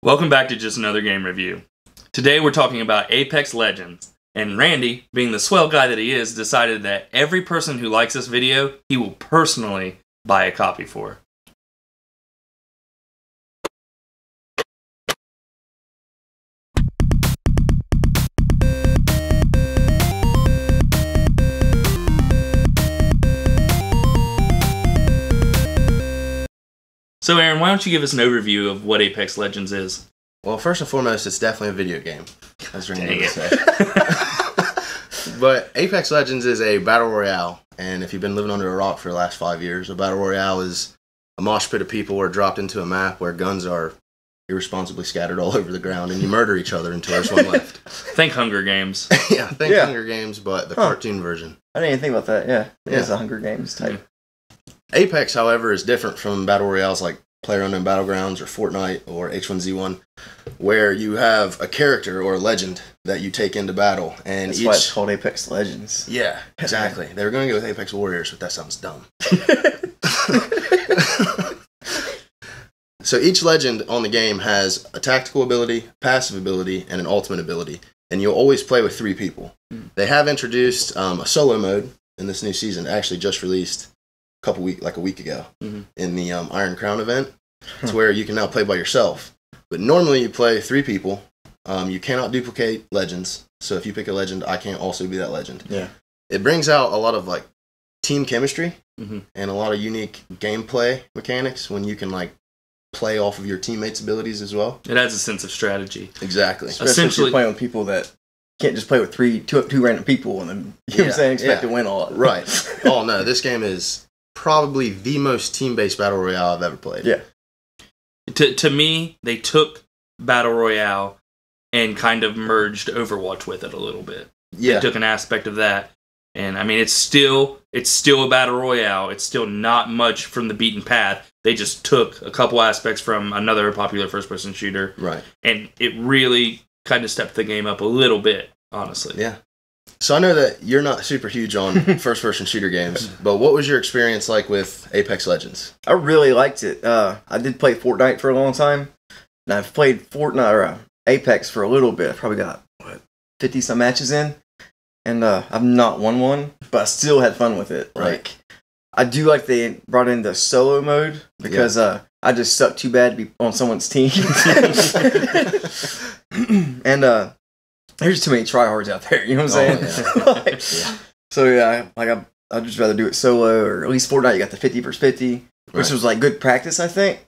Welcome back to Just Another Game Review. Today we're talking about Apex Legends, and Randy, being the swell guy that he is, decided that every person who likes this video, he will personally buy a copy for. So Aaron, why don't you give us an overview of what Apex Legends is? Well, first and foremost, it's definitely a video game, as Randy would say. Dang But Apex Legends is a battle royale, and if you've been living under a rock for the last 5 years, a battle royale is a mosh pit of people who are dropped into a map where guns are irresponsibly scattered all over the ground, and you murder each other until there's one left. Think Hunger Games. Yeah, think Hunger Games, but the cartoon version. I didn't even think about that, yeah. It is a Hunger Games type. Apex, however, is different from battle royales like PlayerUnknown Battlegrounds or Fortnite or H1Z1, where you have a character or a legend that you take into battle, and That's why it's called Apex Legends. Yeah, exactly. They were going to go with Apex Warriors, but that sounds dumb. So each legend on the game has a tactical ability, passive ability, and an ultimate ability, and you'll always play with 3 people. They have introduced a solo mode in this new season, actually just released a week ago, in the Iron Crown event. It's where you can now play by yourself. But normally you play 3 people. You cannot duplicate legends. So if you pick a legend, I can't also be that legend. Yeah. It brings out a lot of like team chemistry and a lot of unique gameplay mechanics when you can like play off of your teammates' abilities as well. It adds a sense of strategy. Exactly. Especially if you're playing with people that can't just play with two random people and then, you know what I'm saying, expect to win a lot. Right. Oh no, this game is probably the most team-based battle royale I've ever played. Yeah. To me, they took Battle Royale and kind of merged Overwatch with it a little bit. Yeah. They took an aspect of that. And I mean, it's still a Battle Royale. It's still not much from the beaten path. They just took a couple aspects from another popular first-person shooter. Right. And it really kind of stepped the game up a little bit, honestly. Yeah. So I know that you're not super huge on first-person shooter games, but what was your experience like with Apex Legends? I really liked it. I did play Fortnite for a long time, and I've played Fortnite or Apex for a little bit. I've probably got 50-some matches in, and I've not won one, but I still had fun with it. Right. Like, I do like they brought in the solo mode because I just suck too bad to be on someone's team, and there's too many tryhards out there, you know what I'm saying? So yeah, like I'd just rather do it solo, or at least Fortnite you got the 50 versus 50, which was like good practice, I think,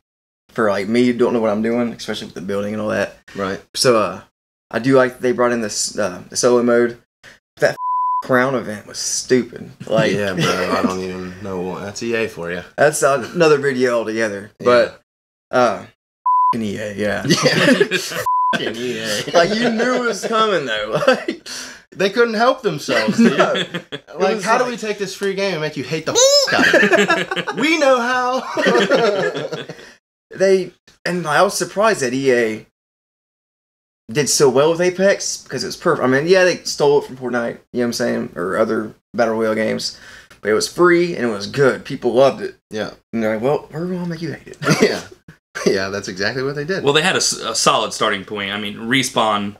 for like me who don't know what I'm doing, especially with the building and all that. Right. So I do like they brought in this the solo mode. That Crown event was stupid. Like, yeah, bro, I don't even know. That's EA for you. That's another video altogether. But EA, yeah. EA. Like, you knew it was coming though. Like, they couldn't help themselves, dude. No. Like, how do we take this free game and make you hate the out of it? We know how. I was surprised that EA did so well with Apex because it was perfect. I mean, yeah, they stole it from Fortnite, you know what I'm saying, or other Battle Royale games, but it was free and it was good. People loved it. Yeah. And they're like, well, we're going to make you hate it. Yeah. Yeah, that's exactly what they did. Well, they had a solid starting point. I mean, Respawn,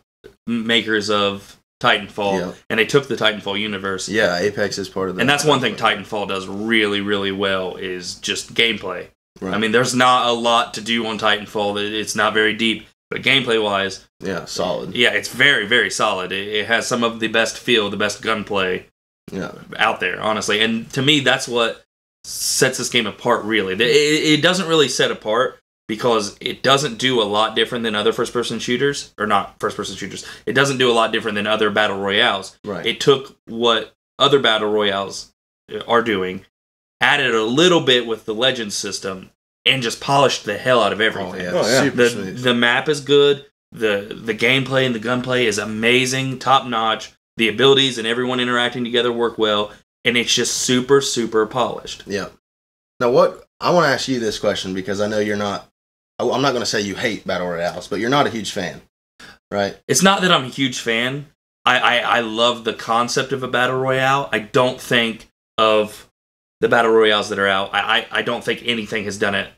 makers of Titanfall, and they took the Titanfall universe. Yeah, Apex is part of that. And that's one thing Titanfall does really, really well is just gameplay. Right. I mean, there's not a lot to do on Titanfall. It's not very deep, but gameplay-wise... Yeah, solid. Yeah, it's very, very solid. It has some of the best feel, the best gunplay out there, honestly. And to me, that's what sets this game apart, really. It doesn't really set apart because it doesn't do a lot different than other first-person shooters. Or not first-person shooters. It doesn't do a lot different than other battle royales. Right. It took what other battle royales are doing, added a little bit with the Legends system, and just polished the hell out of everything. Oh, yeah. Super smooth. The map is good. The gameplay and the gunplay is amazing, top-notch. The abilities and everyone interacting together work well, and it's just super, super polished. Yeah. Now, I want to ask you this question because I know you're not... I'm not going to say you hate Battle Royales, but you're not a huge fan, right? It's not that I'm a huge fan. I love the concept of a Battle Royale. I don't think of the Battle Royales that are out. I don't think anything has done it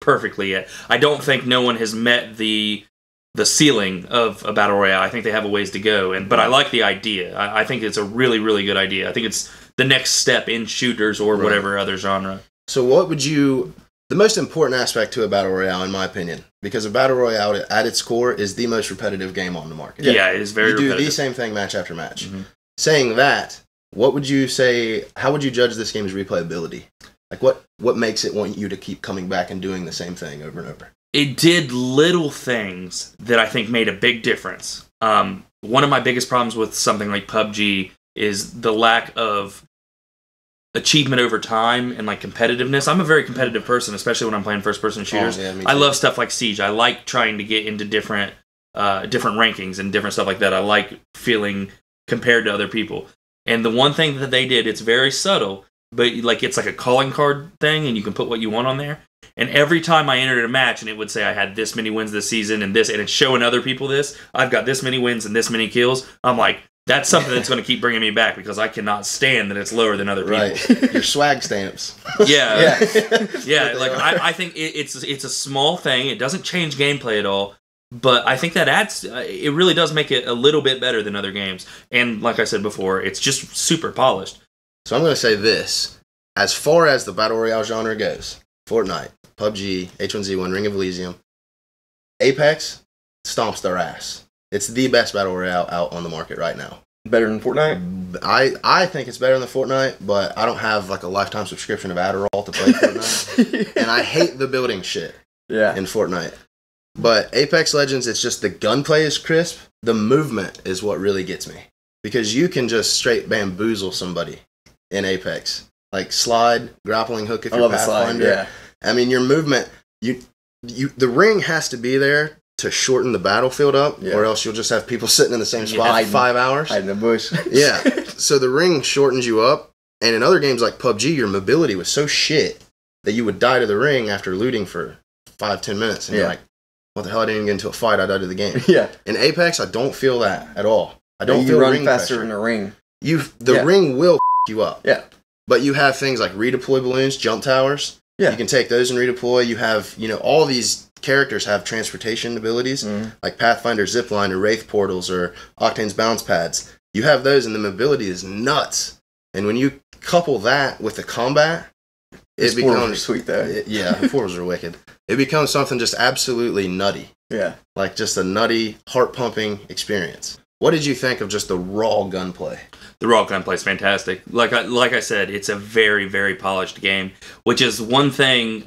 perfectly yet. I don't think no one has met the the ceiling of a battle royale. I think they have a ways to go, but I like the idea. I think it's a really, really good idea. I think it's the next step in shooters or whatever other genre. So what would you... The most important aspect to a battle royale, in my opinion, because a battle royale at its core is the most repetitive game on the market. Yeah, it is very repetitive. You do the same thing match after match. Mm-hmm. Saying that, what would you say, how would you judge this game's replayability? Like, what makes it want you to keep coming back and doing the same thing over and over? It did little things that I think made a big difference. One of my biggest problems with something like PUBG is the lack of achievement over time and like competitiveness. I'm a very competitive person, especially when I'm playing first-person shooters. I love stuff like Siege. I like trying to get into different rankings and different stuff like that. I like feeling compared to other people. And the one thing that they did, it's very subtle, but like it's like a calling card thing, and you can put what you want on there. And every time I entered a match, and it would say I had this many wins this season, and it's showing other people this, I've got this many wins and this many kills. I'm like, that's something that's going to keep bringing me back because I cannot stand that it's lower than other people. Right. Your swag stamps. Yeah. Like I think it's a small thing. It doesn't change gameplay at all, but I think that adds. It really does make it a little bit better than other games. And like I said before, it's just super polished. So I'm going to say this: as far as the battle royale genre goes, Fortnite, PUBG, H1Z1, Ring of Elysium, Apex stomps their ass. It's the best battle royale out on the market right now. Better than Fortnite? I think it's better than Fortnite, but I don't have like a lifetime subscription of Adderall to play Fortnite. And I hate the building shit in Fortnite. But Apex Legends, it's just the gunplay is crisp. The movement is what really gets me. Because you can just straight bamboozle somebody in Apex. Like slide, grappling hook if you're Pathfinder. Yeah. I mean, your movement, the ring has to be there to shorten the battlefield up, or else you'll just have people sitting in the same spot for 5 hours. Hide in the bush. Yeah. So the ring shortens you up, and in other games like PUBG, your mobility was so shit that you would die to the ring after looting for 5-10 minutes, and you're like, what the hell, I didn't even get into a fight, I died to the game. Yeah. In Apex, I don't feel that at all. I don't feel run ring faster pressure. in the ring. The ring will you up. Yeah. But you have things like redeploy balloons, jump towers. Yeah. You can take those and redeploy. You have, all these characters have transportation abilities, like Pathfinder Zipline or Wraith Portals or Octane's Bounce Pads. You have those, and the mobility is nuts. And when you couple that with the combat, it becomes sweet though. The portals are wicked. It becomes something just absolutely nutty. Yeah. Like just a nutty, heart-pumping experience. What did you think of just the raw gunplay? The raw gunplay is fantastic. Like I said, it's a very, very polished game, which is one thing.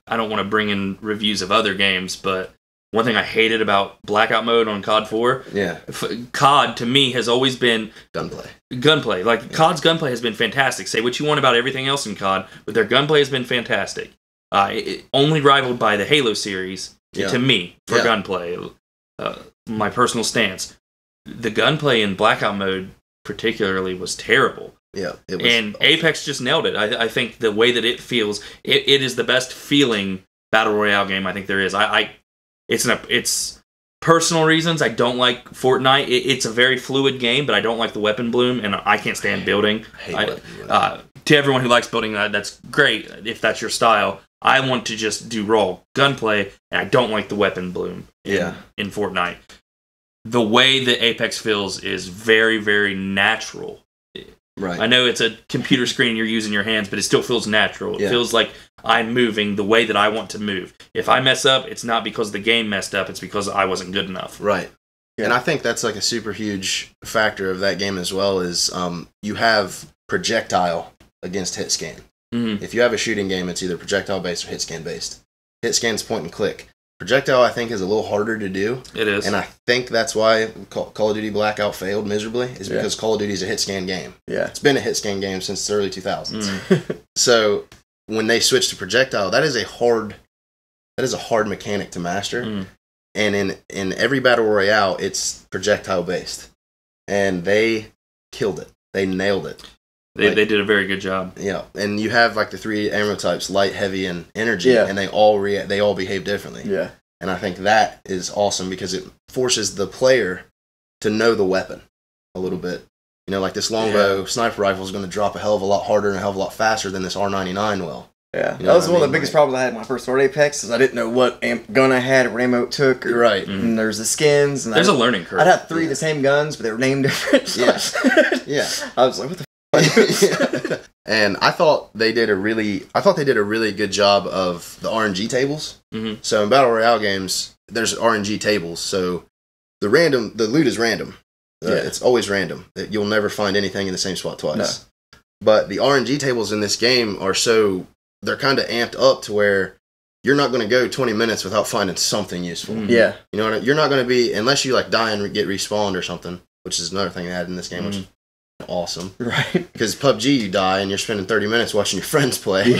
I don't want to bring in reviews of other games, but one thing I hated about Blackout mode on COD 4, COD to me has always been gunplay. Like COD's gunplay has been fantastic. Say what you want about everything else in COD, but their gunplay has been fantastic. Only rivaled by the Halo series to me for gunplay. My personal stance. The gunplay in Blackout mode particularly was terrible. Yeah, it was. And Apex just nailed it. I think the way that it feels, it is the best feeling battle royale game I think there is. It's personal reasons. I don't like Fortnite. It's a very fluid game, but I don't like the weapon bloom, and I can't stand building. To everyone who likes building, that's great if that's your style. I want to just do raw gunplay, and I don't like the weapon bloom in Fortnite. The way that Apex feels is very, very natural. Right. I know it's a computer screen you're using your hands, but it still feels natural. It feels like I'm moving the way that I want to move. If I mess up, it's not because the game messed up, it's because I wasn't good enough. Right. Yeah. And I think that's like a super huge factor of that game as well is you have projectile against hit scan. Mm-hmm. If you have a shooting game, it's either projectile based or hit scan based. Hit scan's point and click. Projectile, I think, is a little harder to do. It is. And I think that's why Call of Duty Blackout failed miserably, is because Call of Duty is a hit-scan game. Yeah. It's been a hit-scan game since the early 2000s. So when they switched to projectile, that is a hard mechanic to master. And in every Battle Royale, it's projectile-based. And they killed it. They nailed it. They did a very good job. Yeah, and you have like the 3 ammo types, light, heavy, and energy, and they all behave differently. Yeah, and I think that is awesome because it forces the player to know the weapon a little bit. Like this longbow sniper rifle is going to drop a hell of a lot harder and a hell of a lot faster than this R99 will. Yeah, You know that was what I one of mean? the biggest problems I had when I first started Apex, is I didn't know what gun I had or what ammo it took. You're right. And there's the skins. And There's a learning curve. I'd have 3 of the same guns, but they were named different. Yeah. Yeah. I was like, what the f***? And I thought they did a really good job of the RNG tables. Mm-hmm. So in battle royale games, there's RNG tables. So the loot is random. It's always random. You'll never find anything in the same spot twice. No. But the RNG tables in this game they're kind of amped up to where you're not going to go 20 minutes without finding something useful. Mm-hmm. Yeah. You know what I mean? You're not going to be, unless you like die and get respawned or something, which is another thing they had in this game, which is awesome. Right. Because PUBG, you die and you're spending 30 minutes watching your friends play.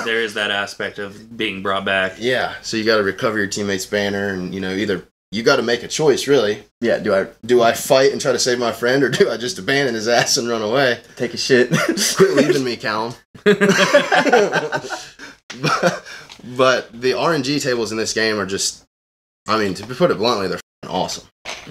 There is that aspect of being brought back. Yeah. So you got to recover your teammate's banner, and either you got to make a choice, really. Yeah. Do I fight and try to save my friend, or do I just abandon his ass and run away? Take a shit. Quit leaving me, Callum. But the RNG tables in this game are just, I mean, to put it bluntly, they're awesome.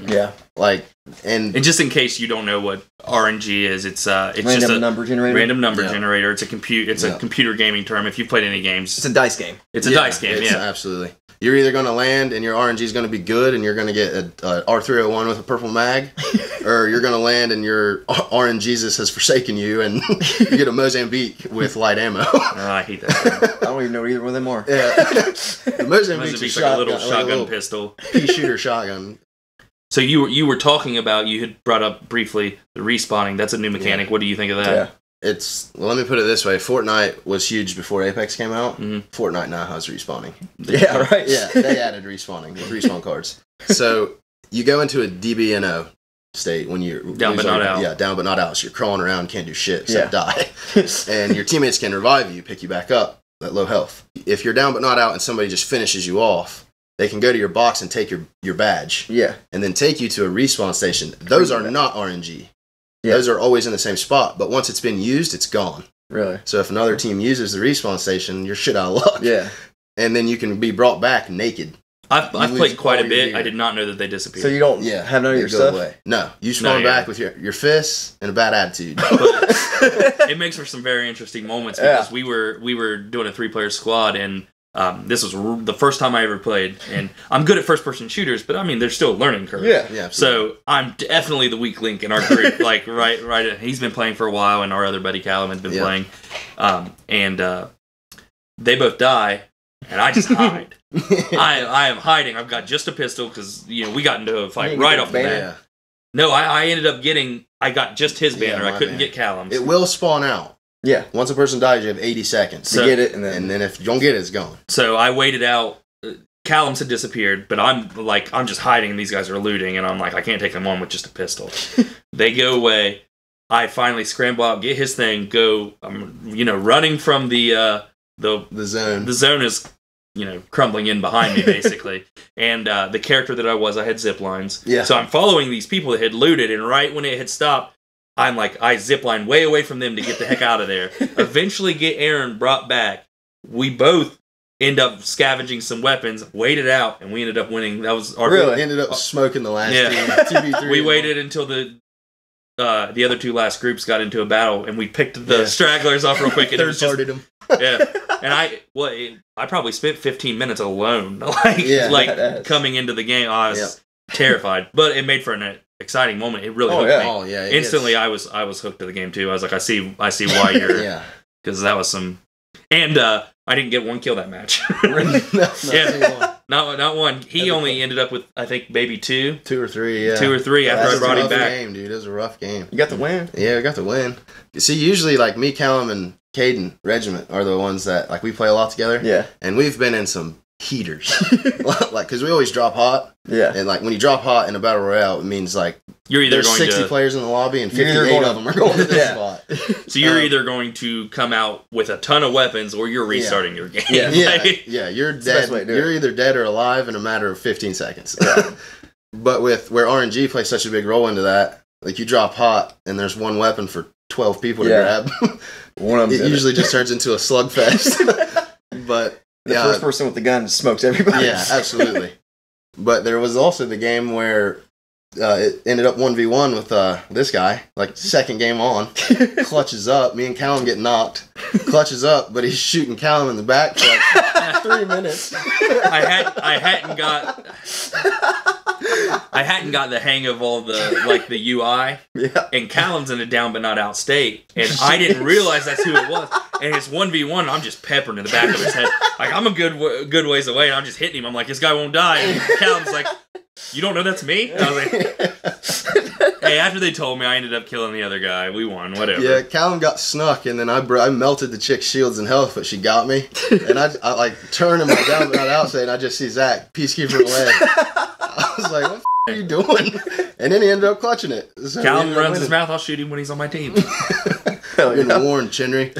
Yeah. Like, and just in case you don't know what RNG is, it's random just a number generator. Random number generator. It's a computer gaming term. If you've played any games, It's a dice game. It's a dice game. Yeah, absolutely. You're either going to land and your RNG is going to be good and you're going to get a R301 with a purple mag, or you're going to land and your RNGesus has forsaken you and you get a Mozambique with light ammo. Oh, I hate that. I don't even know what either one of them are. Yeah. The Mozambique's like a little shotgun pistol. Pea shooter shotgun. So you were talking about, you had brought up briefly the respawning. That's a new mechanic. What do you think of that? Yeah. Let me put it this way. Fortnite was huge before Apex came out. Mm-hmm. Fortnite now has respawning. Yeah, right. Yeah, they added respawning with respawn cards. So you go into a DBNO state when you're down but not out. Yeah, down but not out. So you're crawling around, can't do shit except die. And your teammates can revive you, pick you back up at low health. If you're down but not out and somebody just finishes you off, they can go to your box and take your badge. Yeah. And then take you to a respawn station. Those are not RNG. Yeah. Those are always in the same spot, but once it's been used, it's gone. Really? So if another team uses the respawn station, you're shit out of luck. Yeah. And then you can be brought back naked. I've played quite a bit. I did not know that they disappeared. So you don't have none of your stuff? Away. No. You spawn back with your fists and a bad attitude. But it makes for some very interesting moments because we were doing a 3-player squad, and this was the first time I ever played, and I'm good at first-person shooters, but I mean, there's still a learning curve. Yeah, absolutely. So I'm definitely the weak link in our group. Like right. He's been playing for a while, and our other buddy Callum has been playing, and they both die, and I just hide. I am hiding. I've got just a pistol because we got into a fight right off the bat. Yeah. No, I ended up I got just his banner. I couldn't get Callum's. It will spawn out. Yeah. Once a person dies, you have 80 seconds to get it, and then if you don't get it, it's gone. So I waited out. Callum's had disappeared, but I'm just hiding, and these guys are looting, and I'm like, I can't take them on with just a pistol. They go away. I finally scramble out, get his thing, go. I'm running from the zone. The zone is crumbling in behind me basically, and the character that I had zip lines. Yeah. So I'm following these people that had looted, and right when it had stopped, I'm like, I zipline way away from them to get the heck out of there. Eventually get Aaron brought back. We both end up scavenging some weapons, waited out, and we ended up winning. That was our really ended up smoking the last team. 2v3. We waited until the other two last groups got into a battle, and we picked the stragglers off real quick. And third-partied them. Yeah, and I probably spent 15 minutes alone, coming into the game. I was terrified, but it made for an exciting moment. It really hooked me. Oh yeah! Instantly, I was hooked to the game too. I was like, I see why you're. Because that was some, and I didn't get one kill that match. Not one. He only ended up with I think maybe 2 or 3. Yeah, 2 or 3 after I brought him back. Game, dude. It was a rough game. You got the win. Yeah, we got the win. See, usually like me, Callum, and Caden Regiment are the ones that we play a lot together. Yeah, and we've been in some heaters, because we always drop hot. Yeah, and when you drop hot in a battle royale, it means you're either there's going 60 players in the lobby and 58 of them are going to this spot. So you're either going to come out with a ton of weapons or you're restarting your game. Yeah, you're dead. You're either dead or alive in a matter of 15 seconds. But where RNG plays such a big role into that, you drop hot and there's one weapon for 12 people to grab. One of them usually just turns into a slugfest. But the first person with the gun smokes everybody. Yeah, absolutely. But there was also the game where it ended up 1v1 with this guy, second game on, clutches up, me and Callum get knocked, clutches up, but he's shooting Callum in the back for like 3 minutes. I hadn't got the hang of all the UI. Yeah. And Callum's in a down but not out state, and I didn't realize that's who it was. And it's 1v1, and I'm just peppering in the back of his head, like I'm a good ways away, and I'm just hitting him. I'm like, this guy won't die. And Callum's like, you don't know that's me? And I was like, hey, after they told me, I ended up killing the other guy. We won, whatever. Yeah, Callum got snuck, and then I melted the chick's shields and health, but she got me. And I like turned him down but not out state, and I just see Zach, Peacekeeper away. I was like, what the are you doing? And then he ended up clutching it. So Callum runs his mouth, I'll shoot him when he's on my team. You're in the warned, Chinry.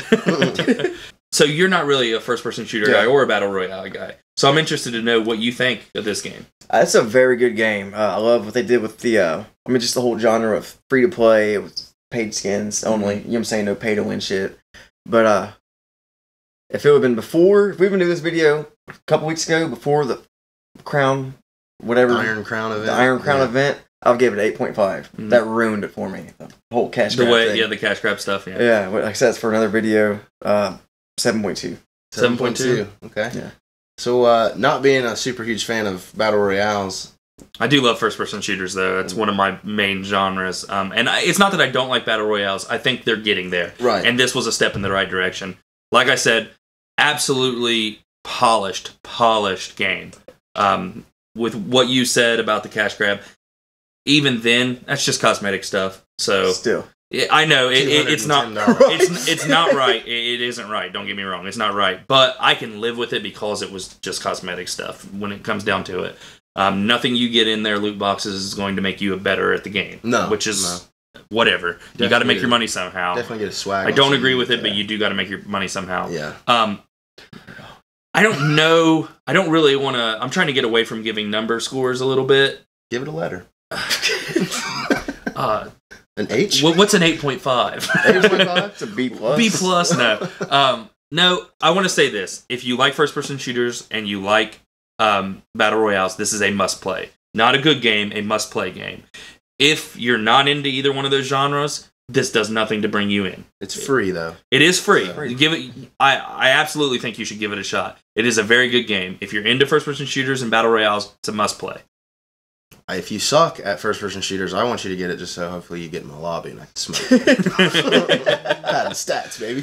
So you're not really a first-person shooter guy or a Battle Royale guy. So I'm interested to know what you think of this game. It's a very good game. I love what they did with the, just the whole genre of free-to-play. It was paid skins only. You know what I'm saying? No pay-to-win shit. But if it would have been before, if we've been doing this video a couple weeks ago, before the Crown, whatever. Iron Crown event. The Iron Crown event, I'll give it 8.5. Mm-hmm. That ruined it for me. The whole cash grab thing. Yeah, the cash grab stuff, yeah. Yeah, like I said, it's for another video. 7.2. 7.2. Okay. Yeah. So, not being a super huge fan of Battle Royales. I do love first-person shooters, though. It's one of my main genres. And it's not that I don't like Battle Royales. I think they're getting there. Right. And this was a step in the right direction. Like I said, absolutely polished game. With what you said about the cash grab, even then, that's just cosmetic stuff. So still. I know it's not. It's not right. It isn't right. Don't get me wrong. It's not right. But I can live with it because it was just cosmetic stuff. When it comes down to it, nothing you get in their loot boxes is going to make you better at the game. No, which is whatever. Definitely you got to make your money somehow. Definitely get a swag. I don't agree with it, but you do got to make your money somehow. Yeah. I don't know. I don't really want to. I'm trying to get away from giving number scores a little bit. Give it a letter. An H? What's an 8.5? 8.5? It's a B+. B+, no. No, I want to say this. If you like first-person shooters and you like Battle Royales, this is a must-play. Not a good game, a must-play game. If you're not into either one of those genres, this does nothing to bring you in. It's free, though. It is free. Give it. I absolutely think you should give it a shot. It is a very good game. If you're into first-person shooters and Battle Royales, it's a must-play. If you suck at first-person shooters, I want you to get it just so hopefully you get in my lobby and I can smoke. Padding stats, baby.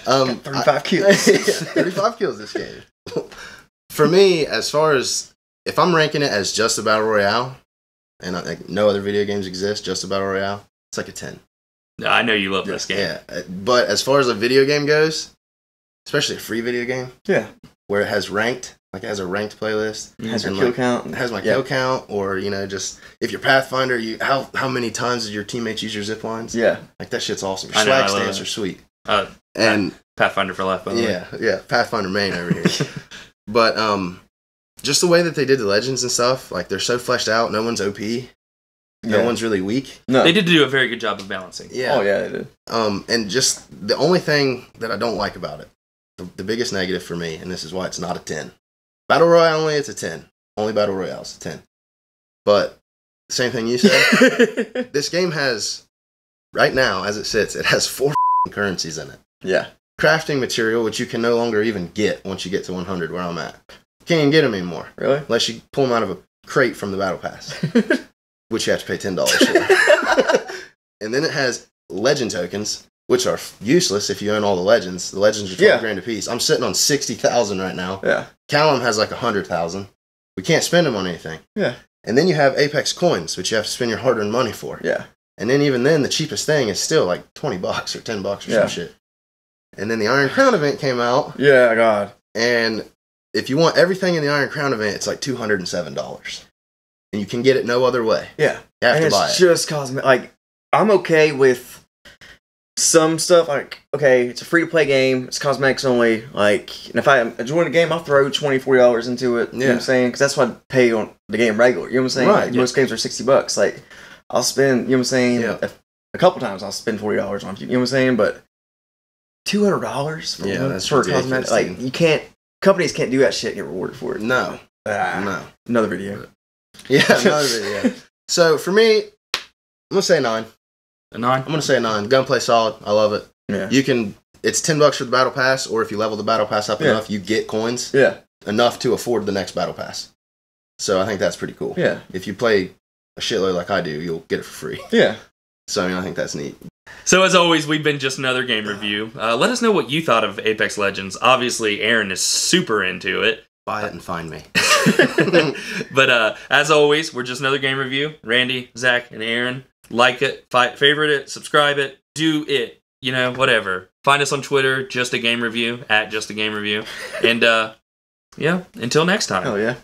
35 kills. 35 kills this game. For me, as far as if I'm ranking it as just a Battle Royale, and no other video games exist, just a Battle Royale, it's like a 10. I know you love this game. Yeah, but as far as a video game goes, especially a free video game, where it has ranked, like it has a ranked playlist, has your kill count, it has my kill count, or just if you're Pathfinder, how many times did your teammates use your zip lines? Yeah, like that shit's awesome. Your swag stamps are sweet. And Pathfinder for life, by the way. Yeah, Pathfinder main over here. But just the way that they did the legends and stuff, like they're so fleshed out. No one's OP. No one's really weak. No. They did do a very good job of balancing. Yeah. Oh yeah, they did. And just the only thing that I don't like about it, the biggest negative for me, and this is why it's not a 10. Battle Royale only, it's a 10. Only Battle Royale's a 10. But the same thing you said. This game has, right now as it sits, it has 4 currencies in it. Yeah. Crafting material, which you can no longer even get once you get to 100, where I'm at. You can't even get them anymore. Really? Unless you pull them out of a crate from the Battle Pass, which you have to pay $10 for. And then it has legend tokens, which are useless if you own all the legends. The legends are 12 grand a piece. I'm sitting on 60,000 right now. Yeah. Callum has like 100,000. We can't spend them on anything. Yeah. And then you have Apex coins, which you have to spend your hard-earned money for. Yeah. And then even then, the cheapest thing is still like $20 or $10 or some shit. And then the Iron Crown event came out. Yeah, God. And if you want everything in the Iron Crown event, it's like $207. And you can get it no other way. Yeah. You have to buy it. It's just cosmetic. Like, I'm okay with some stuff. Like, okay, it's a free-to-play game. It's cosmetics only. Like, and if I enjoy the game, I'll throw $20, $40 into it. You know what I'm saying? Because that's what I pay on the game regular. You know what I'm saying? Right. Like, most games are $60. Like, I'll spend, you know what I'm saying? Yeah. A couple times I'll spend $40 on it. You know what I'm saying? But $200 for cosmetics? Like, you can't, companies can't do that shit and get rewarded for it. No. No. Another video. Yeah, another video. So, for me, I'm going to say 9. A 9? I'm going to say 9. Gunplay solid. I love it. Yeah. You can. It's $10 for the battle pass, or if you level the battle pass up enough, you get coins. Yeah. Enough to afford the next battle pass. So I think that's pretty cool. Yeah. If you play a shitload like I do, you'll get it for free. Yeah. So I think that's neat. So as always, we've been Just Another Game Review. Let us know what you thought of Apex Legends. Obviously, Aaron is super into it. Buy it and find me. But as always, we're Just Another Game Review. Randy, Zach, and Aaron. Like it, favorite it, subscribe it, do it. Whatever. Find us on Twitter, Just a Game Review, @Just a Game Review. And yeah, until next time. Oh yeah.